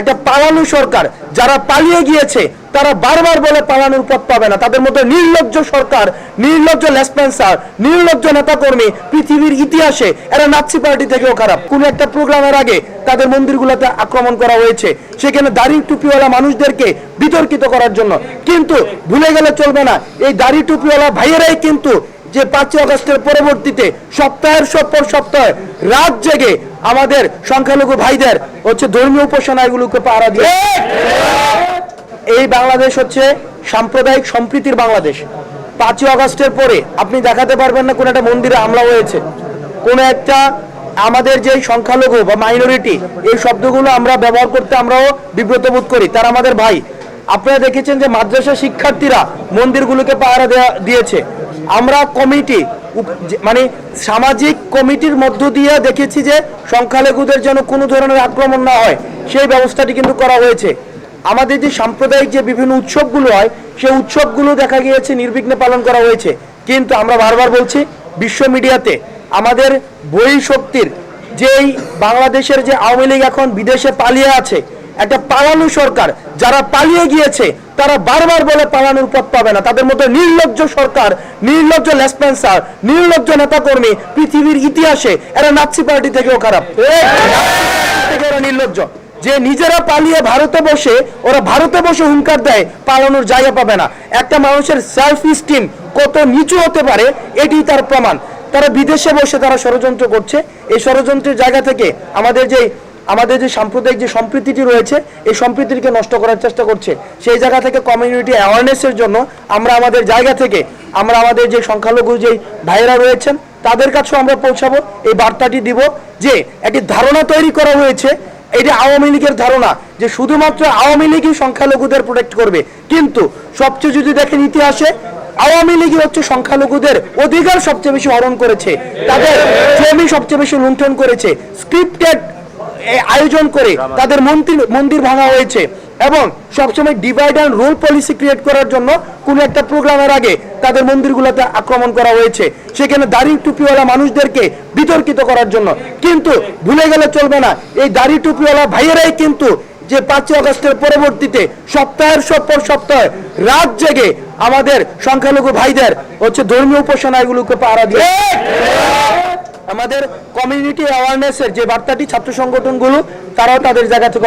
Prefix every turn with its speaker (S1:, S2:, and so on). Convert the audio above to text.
S1: একটা পালানো সরকার। যারা পালিয়ে গিয়েছে তারা বারবার বলে পালানোর পথ পাবে না। তাদের মতো নির্লজ্জ সরকার, নির্লজ্জ লেসপেন্সার, নির্লজ্জ নেতাকর্মী পৃথিবীর ইতিহাসে এরা নাৎসি পার্টি থেকেও খারাপ। কোন একটা প্রোগ্রামের আগে তাদের মন্দিরগুলোতে আক্রমণ করা হয়েছে, সেখানে দাড়ি টুপিওয়ালা মানুষদেরকে বিতর্কিত করার জন্য। কিন্তু ভুলে গেলে চলবে না, এই দাড়ি টুপিওয়ালা ভাইয়েরাই কিন্তু যে 5ই আগস্টের পরবর্তীতে সপ্তাহের পর সপ্তাহে রাত জেগে আমাদের সংখ্যালঘু ভাইদের হচ্ছে ধর্মীয় উপাসনাগুলোকে পাহারা দিয়ে। এই বাংলাদেশ হচ্ছে সাম্প্রদায়িক সম্প্রীতির বাংলাদেশ। 5ই আগস্টের পরে আপনি দেখাতে পারবেন না কোন একটা মন্দিরে হামলা হয়েছে, কোন একটা আমাদের যে সংখ্যালঘু বা মাইনরিটি, এই শব্দগুলো আমরা ব্যবহার করতে আমরাও বিব্রত বোধ করি। তারা আমাদের ভাই। আপনারা দেখেছেন যে মাদ্রাসা শিক্ষার্থীরা মন্দিরগুলোকে পাহারা দিয়েছে। আমরা কমিটি মানে সামাজিক কমিটির মধ্য দিয়ে দেখেছি যে সংখ্যালঘুদের যেন কোনো ধরনের আক্রমণ না হয়, সেই ব্যবস্থাটি কিন্তু করা হয়েছে। আমাদের যে সাম্প্রদায়িক যে বিভিন্ন উৎসবগুলো হয়, সেই উৎসবগুলো দেখা গিয়েছে নির্বিঘ্নে পালন করা হয়েছে। কিন্তু আমরা বারবার বলছি, বিশ্ব মিডিয়াতে আমাদের বহিঃশক্তির যেই বাংলাদেশের যে আওয়ামী লীগ এখন বিদেশে পালিয়ে আছে, একটা পালানো সরকার। যারা পালিয়ে গিয়েছে তারা বারবার বলে পালানোর পথ পাবে না। তাদের মতো নির্লজ্জ সরকার, নির্লজ্জ লেসপেন্সার, নির্লজ্জ নেতাকর্মী পৃথিবীর ইতিহাসে এরা নাৎসি পার্টি থেকেও খারাপ। এরা নির্লজ্জ যে নিজেরা পালিয়ে ভারতে বসে, ওরা ভারতে বসে হুঙ্কার দেয় পালানোর জায়গা পাবে না। একটা মানুষের সেলফ স্টিম কত নিচু হতে পারে এটি তার প্রমাণ। তারা বিদেশে বসে তারা ষড়যন্ত্র করছে। এই ষড়যন্ত্রের জায়গা থেকে আমাদের যে সাম্প্রদায়িক যে সম্প্রীতিটি রয়েছে, এই সম্প্রীতিকে নষ্ট করার চেষ্টা করছে। সেই জায়গা থেকে কমিউনিটি অ্যাওয়ারনেসের জন্য আমরা আমাদের জায়গা থেকে আমরা আমাদের যে সংখ্যালঘু যে ভাইয়েরা রয়েছেন তাদের কাছেও আমরা পৌঁছাবো, এই বার্তাটি দিব যে একটি ধারণা তৈরি করা হয়েছে, এটা আওয়ামী লীগের ধারণা যে শুধুমাত্র আওয়ামী লীগই সংখ্যালঘুদের প্রোটেক্ট করবে। কিন্তু সবচেয়ে যদি দেখেন ইতিহাসে, আওয়ামী লীগই হচ্ছে সংখ্যালঘুদের অধিকার সবচেয়ে বেশি হরণ করেছে, তাদের জমি সবচেয়ে বেশি লুণ্ঠন করেছে, স্ক্রিপ্টেড আয়োজন করে তাদের মন্দির ভাঙা হয়েছে এবং সবসময় divide and rule policy create করার জন্য কোন একটা প্রোগ্রামের আগে তাদের মন্দিরগুলোতে আক্রমণ করা হয়েছে, সেখানে দাড়ি টুপিওয়ালা মানুষদেরকে বিতর্কিত করার জন্য। কিন্তু ভুলে গেলে চলবে না, এই দাড়ি টুপিওয়ালা ভাইয়েরাই কিন্তু যে 5ই আগস্টের পরবর্তীতে সপ্তাহের পর সপ্তাহে রাত জেগে আমাদের সংখ্যালঘু ভাইদের হচ্ছে ধর্মীয় উপাসনাগুলোকে পাহারা দিয়ে। আমাদের কমিউনিটি অ্যাওয়ারনেসের যে বার্তাটি ছাত্র সংগঠনগুলো তারাও তাদের জায়গা থেকে